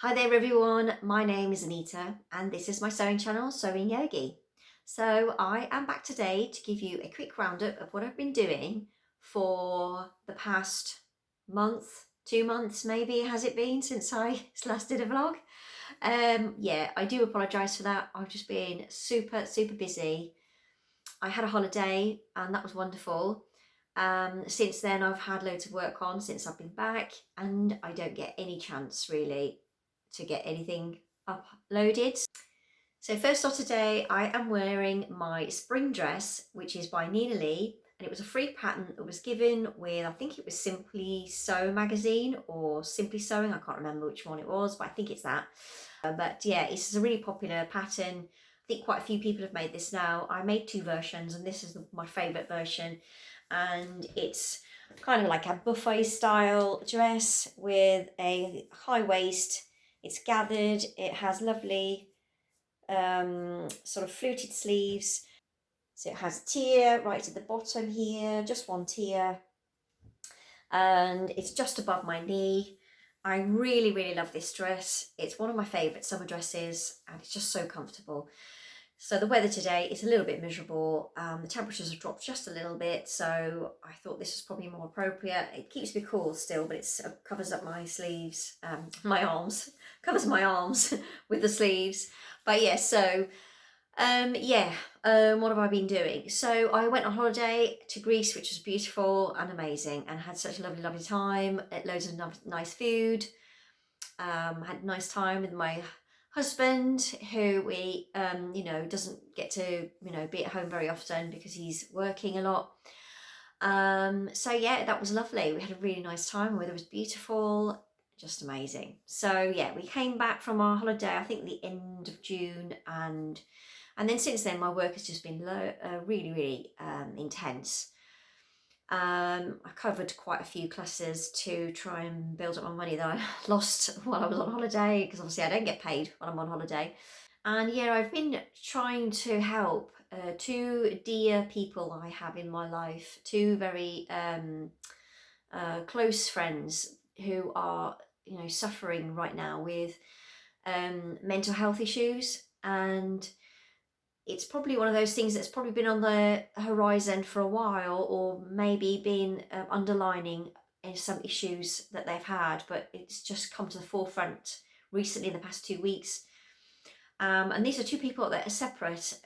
Hi there everyone, my name is Anita and this is my sewing channel, Sewing Yogi. So I am back today to give you a quick roundup of what I've been doing for the past month, 2 months maybe has it been since I last did a vlog. Yeah, I do apologise for that. I've just been super busy. I had a holiday and that was wonderful. Since then I've had loads of work on since I've been back and I don't get any chance really to get anything uploaded. So first off today I am wearing my spring dress, which is by Nina Lee, and it was a free pattern that was given with, I think it was Simply Sew magazine or Simply Sewing, I can't remember which one it was, but I think it's that. But yeah, it's a really popular pattern. I think quite a few people have made this now. I made two versions and this is my favourite version, and it's kind of like a buffet style dress with a high waist. It's gathered, it has lovely sort of fluted sleeves. So it has a tier right at the bottom here, just one tier, and it's just above my knee. I really love this dress. It's one of my favourite summer dresses and it's just so comfortable. So the weather today is a little bit miserable. The temperatures have dropped just a little bit, so I thought this was probably more appropriate. It keeps me cool still, but it covers up my sleeves, my arms, covers my arms with the sleeves. But yeah, so what have I been doing? So I went on holiday to Greece, which was beautiful and amazing, and had such a lovely time. Loads of nice food. Had a nice time with my husband, who we doesn't get to be at home very often because he's working a lot. So yeah, that was lovely. We had a really nice time. The weather was beautiful, just amazing. So yeah, we came back from our holiday I think the end of June, and then since then my work has just been really intense. I covered quite a few classes to try and build up my money that I lost while I was on holiday, because obviously I don't get paid when I'm on holiday. And yeah, I've been trying to help two dear people I have in my life, two very close friends who are suffering right now with mental health issues, and it's probably one of those things that's probably been on the horizon for a while, or maybe been underlining in some issues that they've had, but it's just come to the forefront recently in the past 2 weeks. And these are two people that are separate.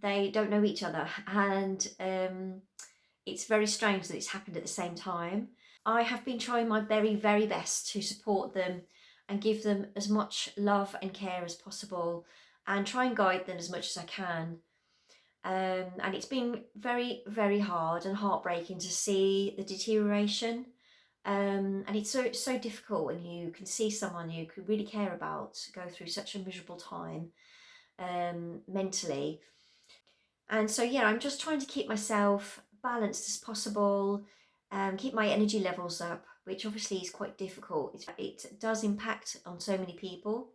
They don't know each other, and it's very strange that it's happened at the same time. I have been trying my very best to support them and give them as much love and care as possible, and try and guide them as much as I can. And it's been very hard and heartbreaking to see the deterioration. And it's so difficult when you can see someone you could really care about go through such a miserable time mentally. And so yeah, I'm just trying to keep myself balanced as possible, keep my energy levels up, which obviously is quite difficult. It does impact on so many people.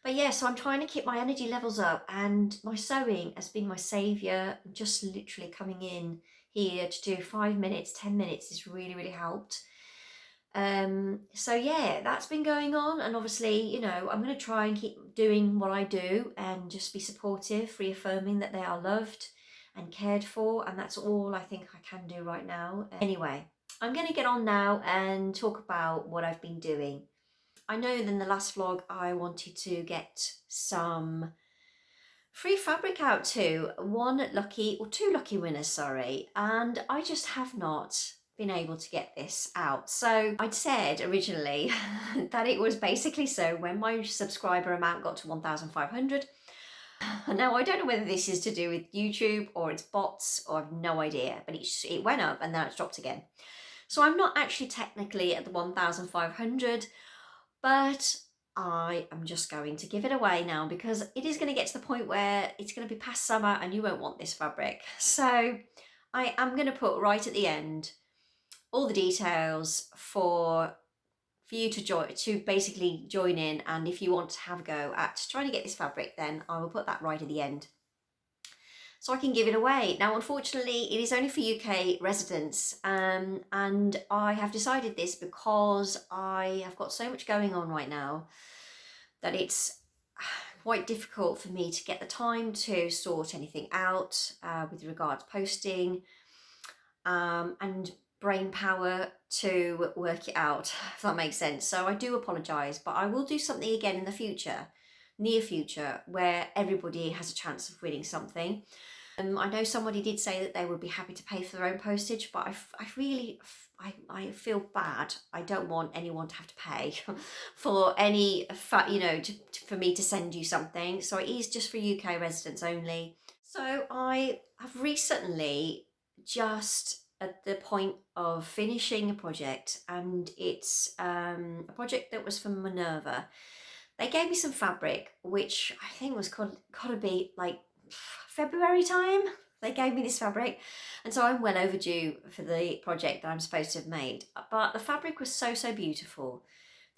But yeah, so I'm trying to keep my energy levels up, and my sewing has been my saviour. Just literally coming in here to do 5 minutes, 10 minutes has really helped. So yeah, that's been going on, and obviously, I'm going to try and keep doing what I do and just be supportive, reaffirming that they are loved and cared for, and that's all I think I can do right now. Anyway, I'm going to get on now and talk about what I've been doing. I know in the last vlog I wanted to get some free fabric out to two lucky winners, sorry, and I just have not been able to get this out. So I'd said originally that it was basically so when my subscriber amount got to 1,500. Now I don't know whether this is to do with YouTube or it's bots, or I've no idea, but it went up and then it's dropped again. So I'm not actually technically at the 1,500, but I am just going to give it away now, because it is going to get to the point where it's going to be past summer and you won't want this fabric. So I am going to put right at the end all the details for you to basically join in, and if you want to have a go at trying to get this fabric, then I will put that right at the end. so I can give it away. Now, unfortunately, it is only for UK residents, and I have decided this because I have got so much going on right now that it's quite difficult for me to get the time to sort anything out with regard to posting, and brain power to work it out, if that makes sense. So I do apologise, but I will do something again in the future, near future, where everybody has a chance of winning something. I know somebody did say that they would be happy to pay for their own postage, but I really feel bad. I don't want anyone to have to pay for any, you know, for me to send you something. So it is just for UK residents only. So I have recently just at the point of finishing a project, and it's a project that was from Minerva. They gave me some fabric, which I think was gotta be like February time. They gave me this fabric, and so I'm well overdue for the project that I'm supposed to have made. But the fabric was so beautiful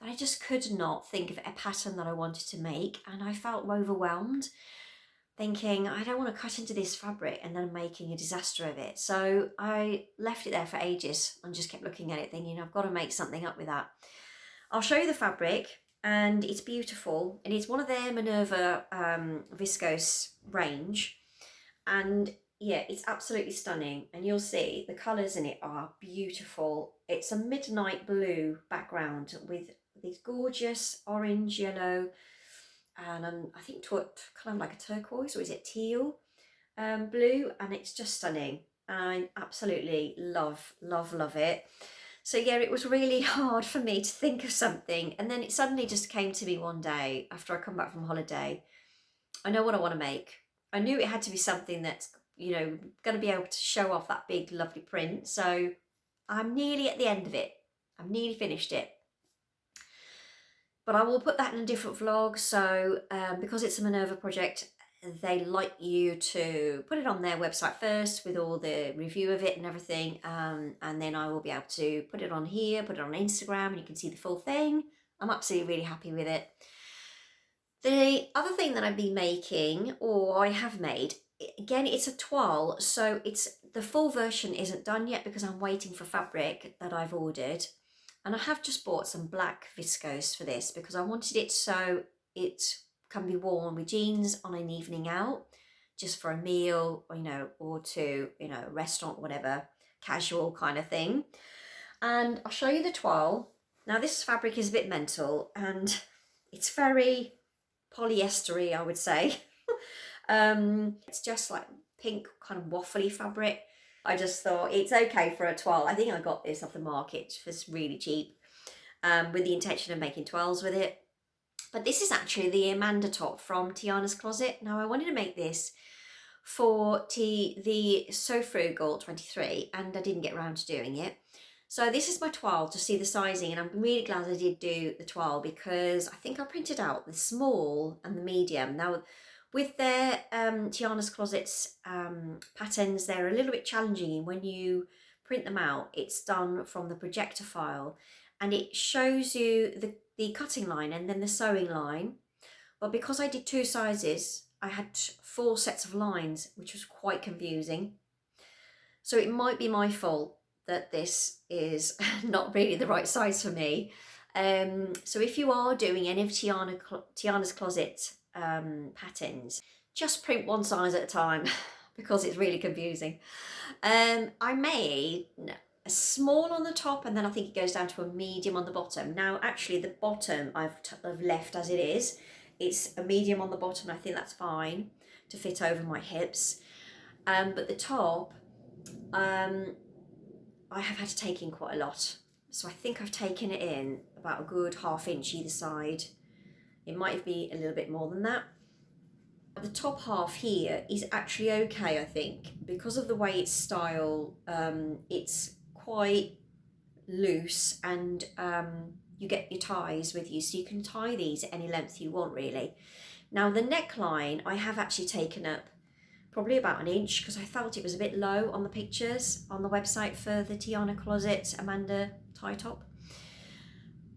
that I just could not think of a pattern that I wanted to make, and I felt overwhelmed, thinking I don't want to cut into this fabric and then making a disaster of it. So I left it there for ages and just kept looking at it, thinking I've got to make something up with that. I'll show you the fabric, and it's beautiful, and it's one of their Minerva viscose range, and yeah, it's absolutely stunning, and you'll see the colours in it are beautiful. It's a midnight blue background with these gorgeous orange, yellow, and I think kind of like a turquoise, or is it teal blue, and it's just stunning. I absolutely love it. So yeah, it was really hard for me to think of something, and then it suddenly just came to me one day after I come back from holiday. I know what I want to make. I knew it had to be something that's, you know, going to be able to show off that big lovely print. So I'm nearly at the end of it. I've nearly finished it. But I will put that in a different vlog. So because it's a Minerva project, they like you to put it on their website first with all the review of it and everything, and then I will be able to put it on here, put it on Instagram, and you can see the full thing. I'm absolutely really happy with it. The other thing that I've been making, or I have made, again, it's a toile, so it's the full version isn't done yet because I'm waiting for fabric that I've ordered. And I have just bought some black viscose for this because I wanted it so it can be worn with jeans on an evening out, just for a meal, you know, or to, you know, a restaurant, whatever, casual kind of thing. And I'll show you the toile. Now this fabric is a bit mental, and it's very polyestery, I would say. It's just like pink kind of waffly fabric. I just thought it's okay for a toile. I think I got this off the market for really cheap, with the intention of making toiles with it. But this is actually the Amanda top from Tiana's Closet. Now I wanted to make this for the So Frugal 23, and I didn't get around to doing it. So this is my toile to see the sizing, and I'm really glad I did do the toile because I think I printed out the small and the medium. Now with their Tiana's Closets patterns, they're a little bit challenging when you print them out. It's done from the projector file, and it shows you the cutting line and then the sewing line. But because I did two sizes, I had 4 sets of lines, which was quite confusing. So it might be my fault that this is not really the right size for me. So if you are doing any of Tiana's Closet patterns, just print one size at a time because it's really confusing. I made a small on the top, and then I think it goes down to a medium on the bottom. Now actually the bottom I've left as it is. It's a medium on the bottom. I think that's fine to fit over my hips. But the top, I have had to take in quite a lot. So I think I've taken it in about a good ½ inch either side. It might be a little bit more than that. The top half here is actually okay, I think, because of the way it's styled. It's quite loose, and you get your ties with you, so you can tie these at any length you want, really. Now the neckline I have actually taken up probably about 1 inch because I felt it was a bit low on the pictures on the website for the Tiana Closet Amanda tie top.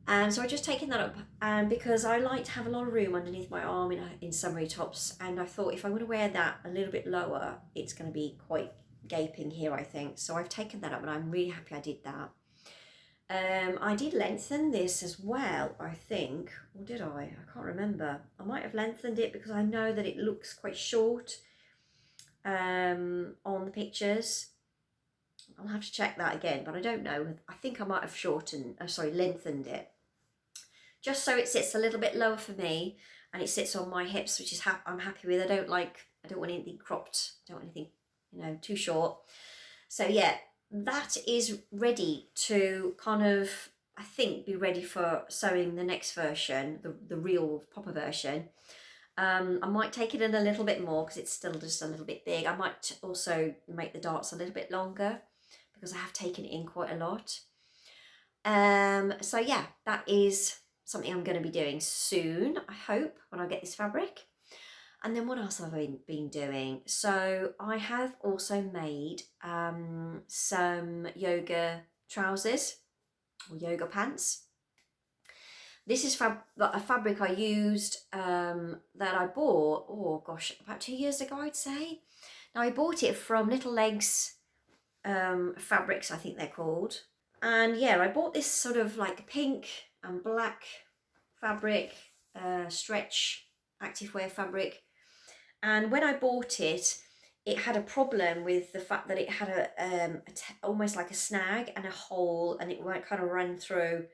So I've just taken that up, and because I like to have a lot of room underneath my arm in summery tops, and I thought if I'm going to wear that a little bit lower, it's going to be quite gaping here, I think. So I've taken that up, and I'm really happy I did that. I did lengthen this as well, I think, or did I? I can't remember. I might have lengthened it because I know that it looks quite short on the pictures. I'll have to check that again, but I don't know. I think I might have lengthened it, just so it sits a little bit lower for me, and it sits on my hips, which is I'm happy with. I don't want anything cropped. I don't want anything, too short. So yeah, that is ready to kind of, I think, be ready for sewing the next version, the real proper version. I might take it in a little bit more because it's still just a little bit big. I might also make the darts a little bit longer because I have taken it in quite a lot. So yeah, that is something I'm going to be doing soon, I hope, when I get this fabric. And then what else have I been doing? So I have also made some yoga trousers or yoga pants. This is a fabric I used that I bought, oh gosh, about 2 years ago, I'd say. Now I bought it from Little Legs Fabrics, I think they're called. And yeah, I bought this sort of like pink and black fabric, stretch activewear fabric. And when I bought it, it had a problem with the fact that it had almost like a snag and a hole, and it won't kind of run through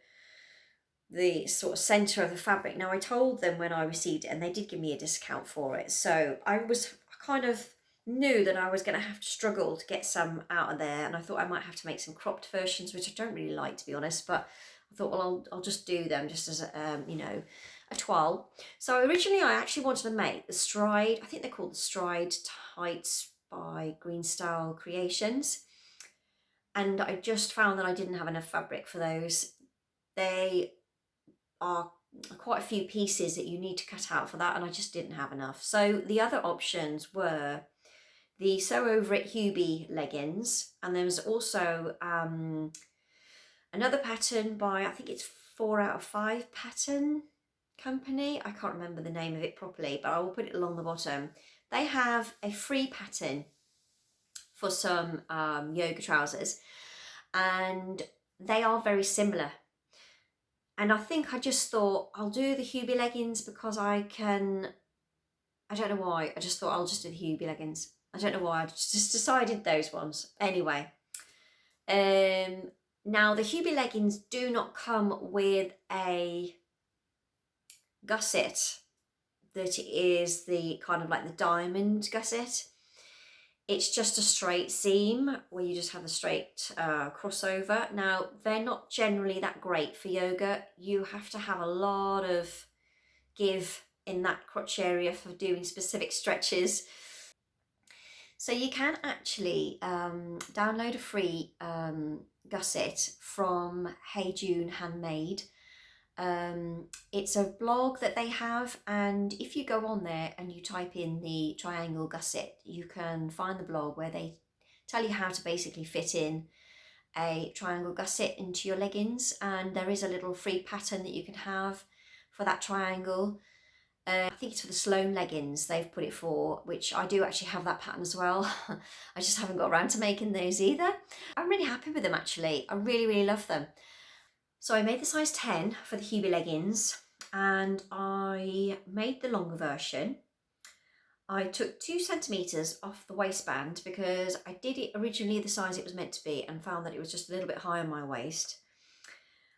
the sort of center of the fabric. Now I told them when I received it, and they did give me a discount for it. So I kind of knew that I was going to have to struggle to get some out of there, and I thought I might have to make some cropped versions, which I don't really like, to be honest, but I thought, well, I'll just do them just as a toile. So originally I actually wanted to make the Stride, I think they're called the Stride Tights by Green Style Creations, and I just found that I didn't have enough fabric for those. They are quite a few pieces that you need to cut out for that, and I just didn't have enough. So the other options were the Sew Over It Hubie leggings, and there was also another pattern by, I think it's 4 out of 5 pattern company. I can't remember the name of it properly, but I will put it along the bottom. They have a free pattern for some yoga trousers, and they are very similar. And I think I just thought I'll do the Hubie leggings because I don't know why, I just thought I'll just do the Hubie leggings. I don't know why, I just decided those ones. Anyway, now the Hubie leggings do not come with a gusset that is the kind of like the diamond gusset. It's just a straight seam where you just have a straight crossover. Now, they're not generally that great for yoga. You have to have a lot of give in that crotch area for doing specific stretches. So you can actually download a free gusset from Hey June Handmade. It's a blog that they have, and if you go on there and you type in the triangle gusset, you can find the blog where they tell you how to basically fit in a triangle gusset into your leggings, and there is a little free pattern that you can have for that triangle. I think it's for the Sloan leggings they've put it for, which I do actually have that pattern as well. I just haven't got around to making those either. I'm really happy with them actually. I really, really love them. So I made the size 10 for the Hubie leggings, and I made the longer version. I took 2 centimeters off the waistband because I did it originally the size it was meant to be and found that it was just a little bit high on my waist.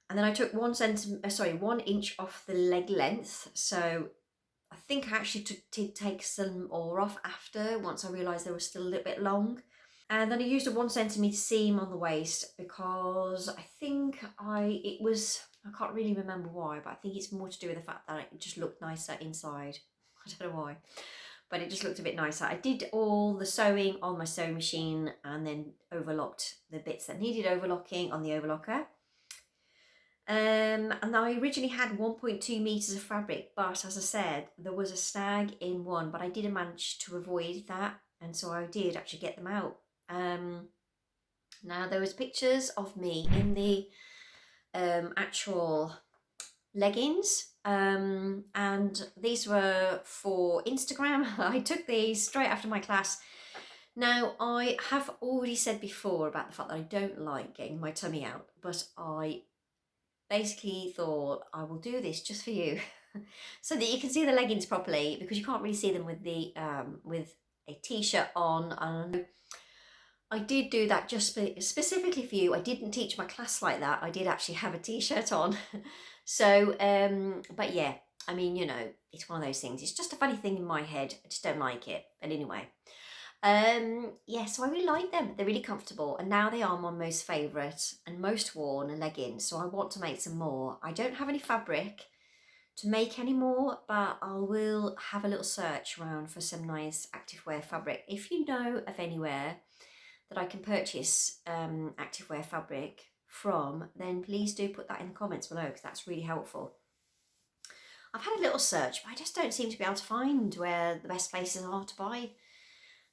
And then I took 1 inch off the leg length. So I think I actually did take some more off after, once I realised they were still a little bit long. And then I used a 1 centimetre seam on the waist because I think I can't really remember why, but I think it's more to do with the fact that it just looked nicer inside. I don't know why, but it just looked a bit nicer. I did all the sewing on my sewing machine and then overlocked the bits that needed overlocking on the overlocker. And I originally had 1.2 meters of fabric, but as I said, there was a snag in one, but I didn't manage to avoid that, and so I did actually get them out. Now there was pictures of me in the actual leggings, and these were for Instagram. I took these straight after my class. Now, I have already said before about the fact that I don't like getting my tummy out, but I basically thought I will do this just for you so that you can see the leggings properly, because you can't really see them with the with a t-shirt on. And I did do that just specifically for you. I didn't teach my class like that. I did actually have a t-shirt on. So but yeah, I mean, you know, it's one of those things. It's just a funny thing in my head. I just don't like it. But anyway, yeah, so I really like them. They're really comfortable, and now they are my most favourite and most worn leggings. So I want to make some more. I don't have any fabric to make any more, but I will have a little search around for some nice activewear fabric. If you know of anywhere that I can purchase activewear fabric from, then please do put that in the comments below, because that's really helpful. I've had a little search, but I just don't seem to be able to find where the best places are to buy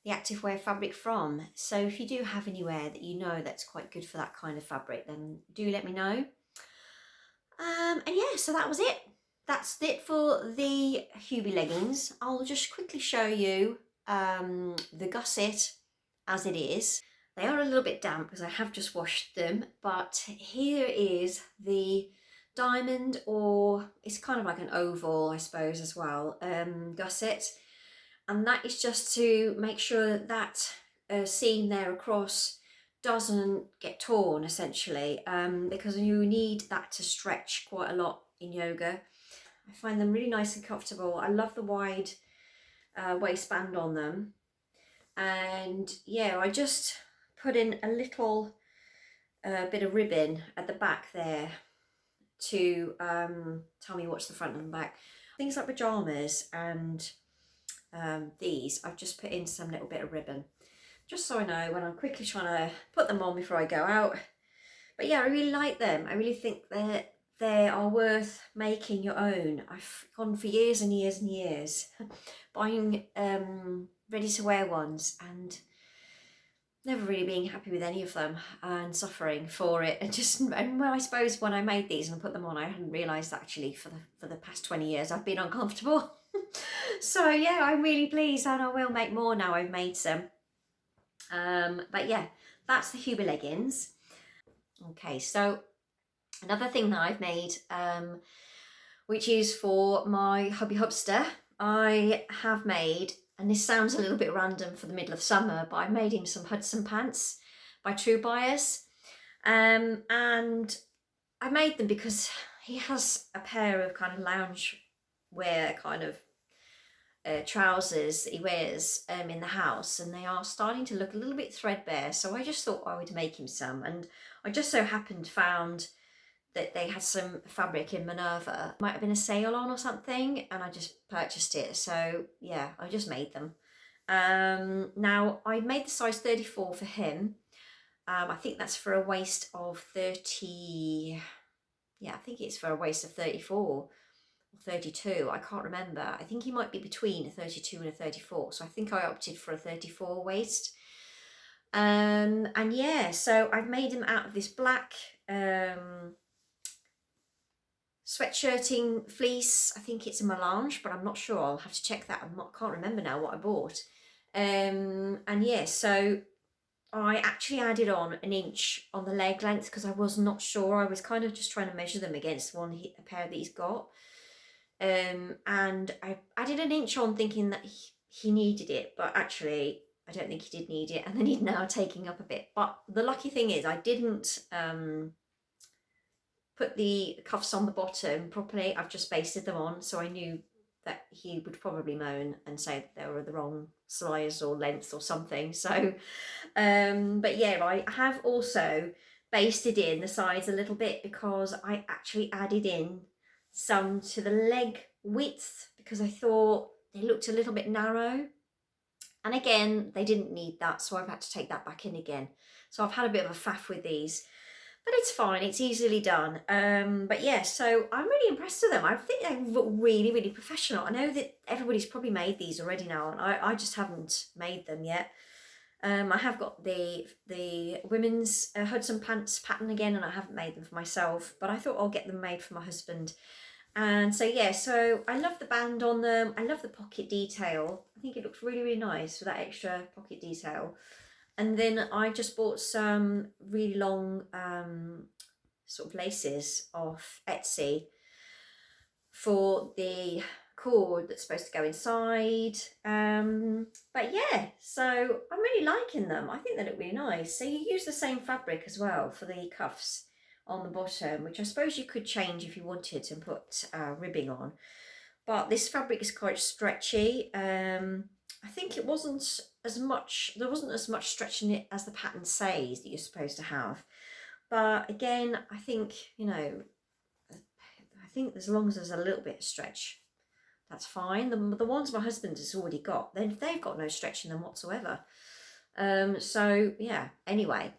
the activewear fabric from. So if you do have anywhere that you know that's quite good for that kind of fabric, then do let me know. And yeah, so that was it. That's it for the Hubie leggings. I'll just quickly show you the gusset as it is. They are a little bit damp because I have just washed them, but here is the diamond, or it's kind of like an oval, I suppose, as well, gusset. And that is just to make sure that seam there across doesn't get torn, essentially, because you need that to stretch quite a lot in yoga. I find them really nice and comfortable. I love the wide waistband on them. And yeah, I just put in a little bit of ribbon at the back there to tell me what's the front and the back. Things like pajamas and these, I've just put in some little bit of ribbon, just so I know when I'm quickly trying to put them on before I go out. But yeah, I really like them. I really think that they are worth making your own. I've gone for years and years and years buying ready to wear ones and never really being happy with any of them and suffering for it. And well, I suppose when I made these and put them on, I hadn't realised actually for the past 20 years I've been uncomfortable. So yeah, I'm really pleased, and I will make more now I've made some. But yeah, that's the Hubie leggings. Okay, so another thing that I've made, which is for my hubby hubster, I have made, and this sounds a little bit random for the middle of summer, but I made him some Hudson pants by True Buyers. And I made them because he has a pair of kind of lounge wear kind of trousers that he wears in the house, and they are starting to look a little bit threadbare, so I just thought I would make him some. And I just so happened found that they had some fabric in Minerva. Might have been a sale on or something, and I just purchased it. So yeah, I just made them. Now I made the size 34 for him. I think that's for a waist of 30, yeah, I think it's for a waist of 34 or 32, I can't remember. I think he might be between a 32 and a 34, so I think I opted for a 34 waist. And yeah, so I've made him out of this black sweatshirting fleece. I think it's a melange, but I'm not sure. I'll have to check that. Can't remember now what I bought. And yeah, so I actually added on an inch on the leg length because I was not sure. I was kind of just trying to measure them against a pair that he's got. And I added an inch on thinking that he needed it, but actually I don't think he did need it, and then he's now taking up a bit. But the lucky thing is I didn't put the cuffs on the bottom properly. I've just basted them on, so I knew that he would probably moan and say that they were the wrong size or length or something. So but yeah, I have also basted in the sides a little bit because I actually added in some to the leg width because I thought they looked a little bit narrow, and again they didn't need that, so I've had to take that back in again. So I've had a bit of a faff with these, but it's fine, it's easily done. But yeah, so I'm really impressed with them. I think they look really, really professional. I know that everybody's probably made these already now, and I just haven't made them yet. I have got the women's Hudson pants pattern again, and I haven't made them for myself, but I thought I'll get them made for my husband And so yeah, so I love the band on them. I love the pocket detail. I think it looks really, really nice with that extra pocket detail. And then I just bought some really long sort of laces off Etsy for the cord that's supposed to go inside. But yeah, so I'm really liking them. I think they look really nice. So you use the same fabric as well for the cuffs on the bottom, which I suppose you could change if you wanted and put ribbing on. But this fabric is quite stretchy. I think it wasn't as much, there wasn't as much stretch in it as the pattern says that you're supposed to have. But again, I think, you know, I think as long as there's a little bit of stretch, that's fine. The ones my husband has already got, they've got no stretch in them whatsoever. So yeah, anyway.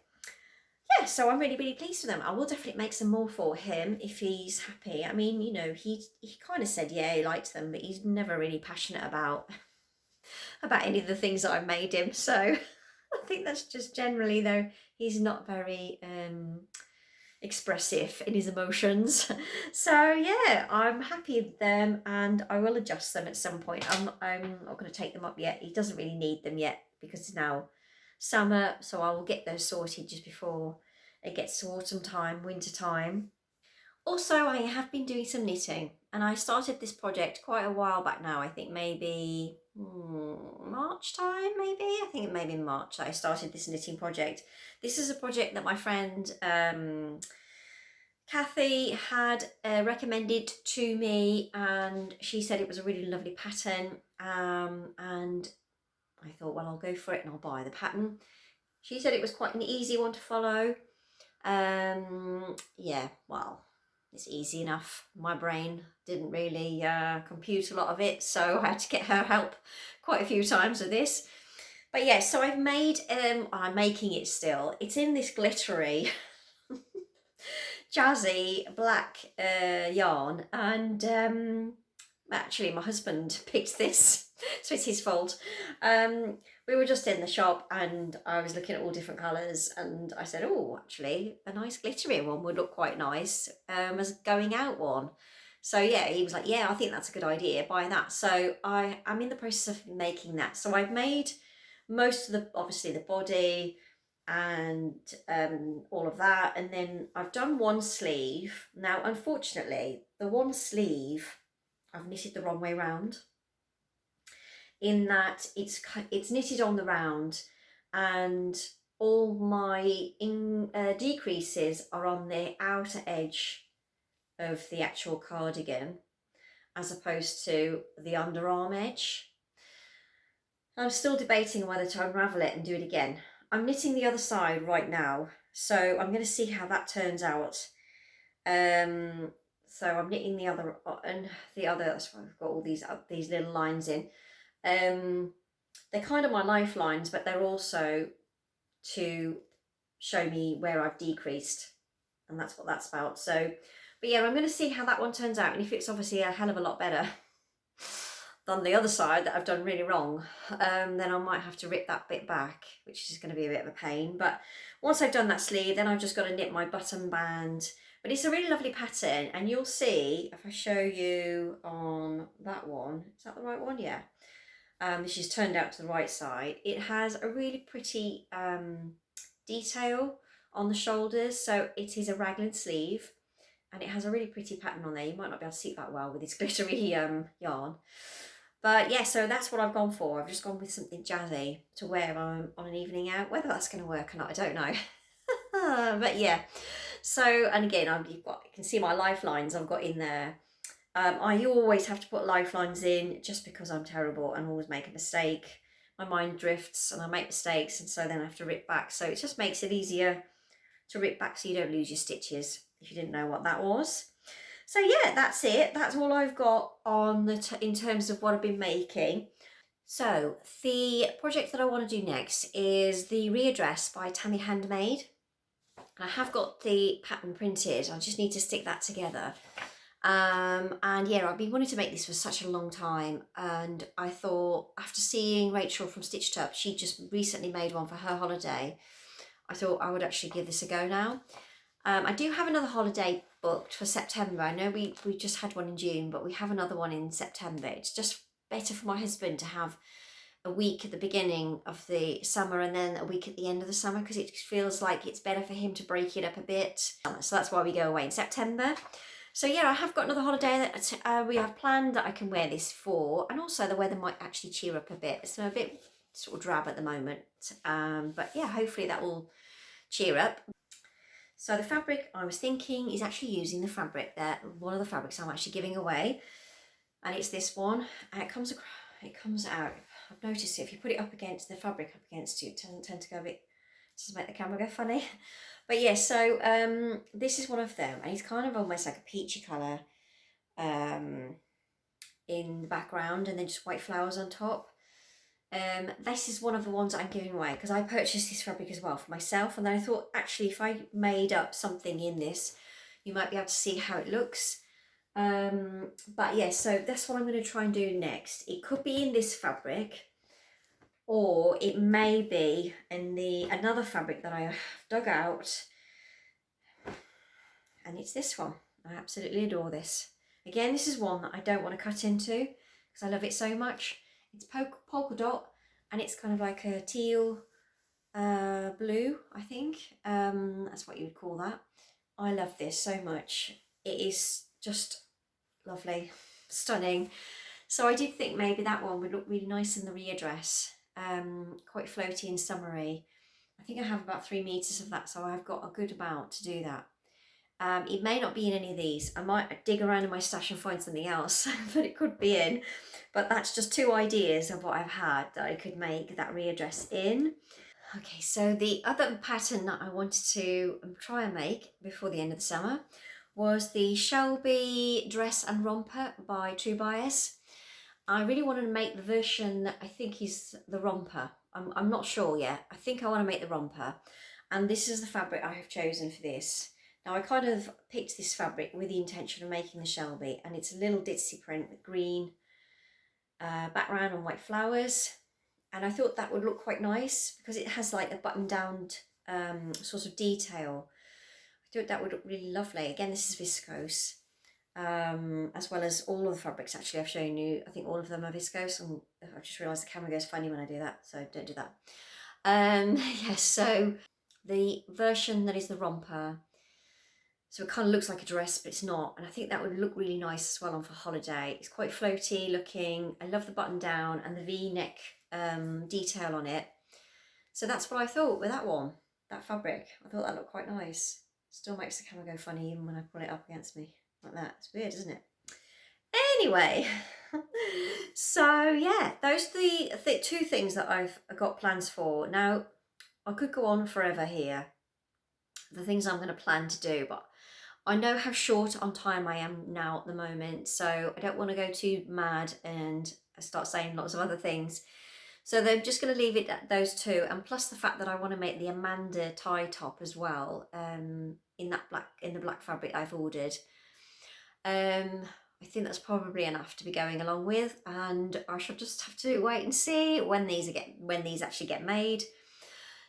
Yeah, so I'm really, really pleased with them. I will definitely make some more for him if he's happy. I mean, you know, he kind of said, yeah, he liked them, but he's never really passionate about any of the things that I've made him. So I think that's just generally, though, he's not very expressive in his emotions. So yeah, I'm happy with them, and I will adjust them at some point. I'm not going to take them up yet. He doesn't really need them yet because it's now summer, so I will get those sorted just before it gets to autumn time, winter time. Also, I have been doing some knitting, and I started this project quite a while back now. I think maybe March time, maybe. I think it may be in March that I started this knitting project. This is a project that my friend Kathy had recommended to me, and she said it was a really lovely pattern, and I thought, well, I'll go for it and I'll buy the pattern. She said it was quite an easy one to follow. Yeah, well, it's easy enough. My brain didn't really compute a lot of it, so I had to get her help quite a few times with this. But yeah, so I've made, I'm making it still. It's in this glittery, jazzy black yarn, and actually my husband picked this, so it's his fault. We were just in the shop and I was looking at all different colours, and I said, oh, actually a nice glittery one would look quite nice as a going out one. So yeah, he was like, yeah, I think that's a good idea, buy that. So I'm in the process of making that. So I've made most of the, obviously the body and all of that, and then I've done one sleeve. Now unfortunately the one sleeve I've knitted the wrong way round, in that it's knitted on the round, and all my decreases are on the outer edge of the actual cardigan as opposed to the underarm edge. I'm still debating whether to unravel it and do it again. I'm knitting the other side right now, so I'm going to see how that turns out. So I'm knitting the other, and the other, that's why I've got all these little lines in. They're kind of my lifelines, but they're also to show me where I've decreased, and that's what that's about. So, but yeah, I'm going to see how that one turns out, and if it's obviously a hell of a lot better than the other side that I've done really wrong, then I might have to rip that bit back, which is going to be a bit of a pain. But once I've done that sleeve, then I've just got to knit my button band. But it's a really lovely pattern, and you'll see if I show you on that one. Is that the right one? Yeah. This is turned out to the right side. It has a really pretty detail on the shoulders, so it is a raglan sleeve, and it has a really pretty pattern on there. You might not be able to see it that well with this glittery yarn, but yeah, so that's what I've gone for. I've just gone with something jazzy to wear on an evening out. Whether that's going to work or not, I don't know. But yeah, so, and again, you can see my lifelines I've got in there. I always have to put lifelines in just because I'm terrible and always make a mistake. My mind drifts and I make mistakes, and so then I have to rip back. So it just makes it easier to rip back so you don't lose your stitches, if you didn't know what that was. So yeah, that's it. That's all I've got on in terms of what I've been making. So the project that I want to do next is the readdress by Tammy Handmade. I have got the pattern printed. I just need to stick that together. And yeah, I've been wanting to make this for such a long time, and I thought, after seeing Rachel from Stitched Up, she just recently made one for her holiday, I thought I would actually give this a go now. I do have another holiday booked for September. I know we just had one in June, but we have another one in September. It's just better for my husband to have a week at the beginning of the summer and then a week at the end of the summer, because it feels like it's better for him to break it up a bit. So that's why we go away in September. So yeah, I have got another holiday that we have planned that I can wear this for, and also the weather might actually cheer up a bit. It's a bit sort of drab at the moment, but yeah, hopefully that will cheer up. So the fabric I was thinking is actually using the fabric that one of the fabrics I'm actually giving away, and it's this one. And it comes out. I've noticed if you put it up against the fabric up against it, it doesn't tend to go a bit, just make the camera go funny. But yeah, so this is one of them, and it's kind of almost like a peachy colour in the background, and then just white flowers on top. This is one of the ones I'm giving away because I purchased this fabric as well for myself, and then I thought actually if I made up something in this, you might be able to see how it looks. But yeah, so that's what I'm going to try and do next. It could be in this fabric, or it may be in another fabric that I have dug out, and it's this one. I absolutely adore this. Again, this is one that I don't want to cut into because I love it so much. It's polka dot, and it's kind of like a teal blue, I think. That's what you would call that. I love this so much. It is just lovely, stunning. So I did think maybe that one would look really nice in the Ria dress, quite floaty and summery. I think I have about 3 meters of that, so I've got a good amount to do that. It may not be in any of these. I might dig around in my stash and find something else, but it could be in. But that's just 2 ideas of what I've had that I could make that Ria dress in. Okay, so the other pattern that I wanted to try and make before the end of the summer was the Shelby dress and romper by True Bias. I really wanted to make the version that I think is the romper. I'm not sure yet. I think I want to make the romper, and this is the fabric I have chosen for this. Now I kind of picked this fabric with the intention of making the Shelby, and it's a little ditzy print with green background and white flowers, and I thought that would look quite nice because it has like a button down sort of detail. I thought that would look really lovely. Again, this is viscose, as well as all of the fabrics actually I've shown you. I think all of them are viscose, and I've just realised the camera goes funny when I do that, so don't do that. Yes, so the version that is the romper, so it kind of looks like a dress, but it's not. And I think that would look really nice as well on for holiday. It's quite floaty looking. I love the button down and the V-neck detail on it. So that's what I thought with that one, that fabric. I thought that looked quite nice. Still makes the camera go funny even when I pull it up against me like that. It's weird, isn't it? Anyway, so yeah, those are the 2 things that I've got plans for. Now, I could go on forever here, the things I'm going to plan to do, but I know how short on time I am now at the moment, so I don't want to go too mad and start saying lots of other things. So they're just going to leave it at those 2, and plus the fact that I want to make the Amanda tie top as well, in the black fabric I've ordered. I think that's probably enough to be going along with, and I shall just have to wait and see when these actually get made.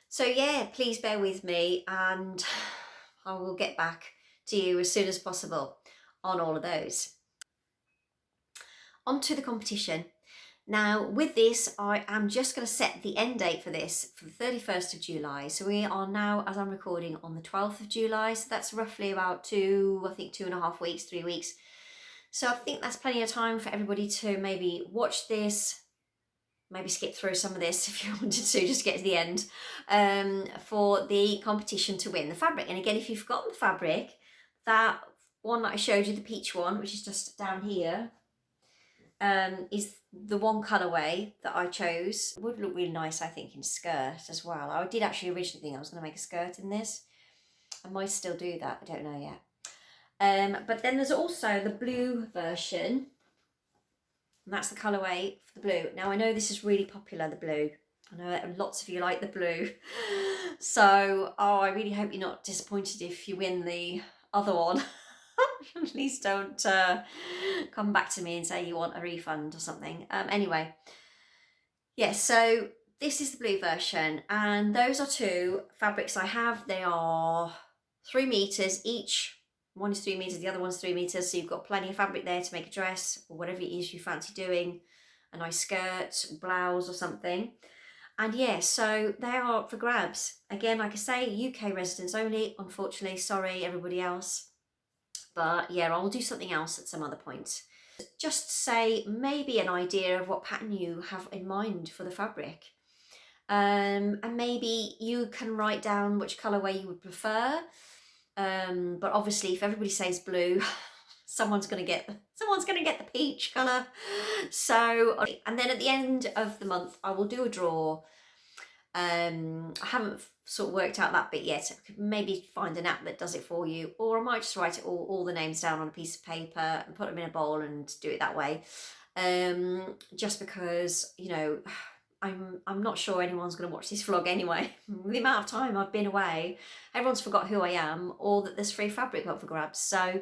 So yeah, please bear with me, and I will get back to you as soon as possible on all of those. On to the competition. Now with this, I am just going to set the end date for this for the 31st of July. So we are now, as I'm recording, on the 12th of July. So that's roughly about 2.5 weeks, 3 weeks. So I think that's plenty of time for everybody to maybe watch this, maybe skip through some of this if you wanted to, just get to the end, for the competition to win the fabric. And again, if you've forgotten the fabric, that one that I showed you, the peach one, which is just down here, is the one colourway that I chose. It would look really nice, I think, in skirt as well. I did actually originally think I was going to make a skirt in this. I might still do that, I don't know yet. But then there's also the blue version, and that's the colourway for the blue. Now I know this is really popular, the blue. I know lots of you like the blue. So, I really hope you're not disappointed if you win the other one. Please don't come back to me and say you want a refund or something. Anyway, yes, so this is the blue version, and those are 2 fabrics I have. They are 3 meters each. One is 3 meters, the other one's 3 meters. So you've got plenty of fabric there to make a dress or whatever it is you fancy doing, a nice skirt, blouse or something. And yeah, so they are for grabs. Again, like I say, UK residents only, unfortunately. Sorry, everybody else. But yeah, I'll do something else at some other point. Just say maybe an idea of what pattern you have in mind for the fabric. And maybe you can write down which colourway you would prefer. But obviously, if everybody says blue, someone's gonna get the peach colour. So, and then at the end of the month, I will do a draw. I haven't sort of worked out that bit yet. I could maybe find an app that does it for you, or I might just write it all the names down on a piece of paper and put them in a bowl and do it that way. Just because, you know, I'm not sure anyone's going to watch this vlog anyway. The amount of time I've been away, everyone's forgot who I am, or that there's free fabric up for grabs. So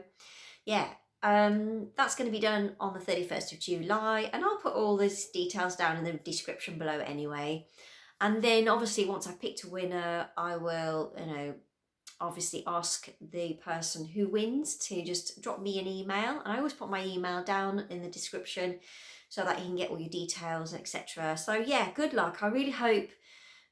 yeah, that's going to be done on the 31st of July, and I'll put all these details down in the description below anyway. And then obviously once I've picked a winner, I will, you know, obviously ask the person who wins to just drop me an email. And I always put my email down in the description so that you can get all your details, etc. So yeah, good luck. I really hope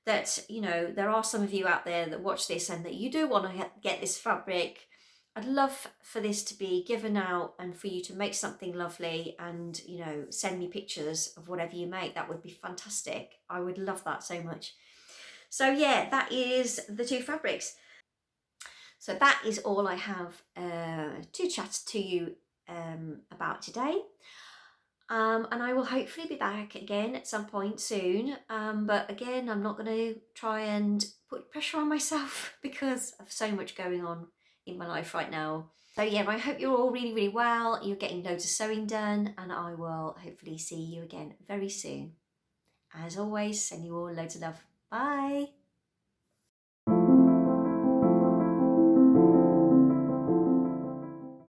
that, you know, there are some of you out there that watch this and that you do want to get this fabric. I'd love for this to be given out and for you to make something lovely and, you know, send me pictures of whatever you make. That would be fantastic. I would love that so much. So yeah, that is the 2 fabrics. So that is all I have to chat to you about today. And I will hopefully be back again at some point soon. But again, I'm not going to try and put pressure on myself because of so much going on in my life right now. So yeah, I hope you're all really, really well. You're getting loads of sewing done, and I will hopefully see you again very soon. As always, send you all loads of love. Bye.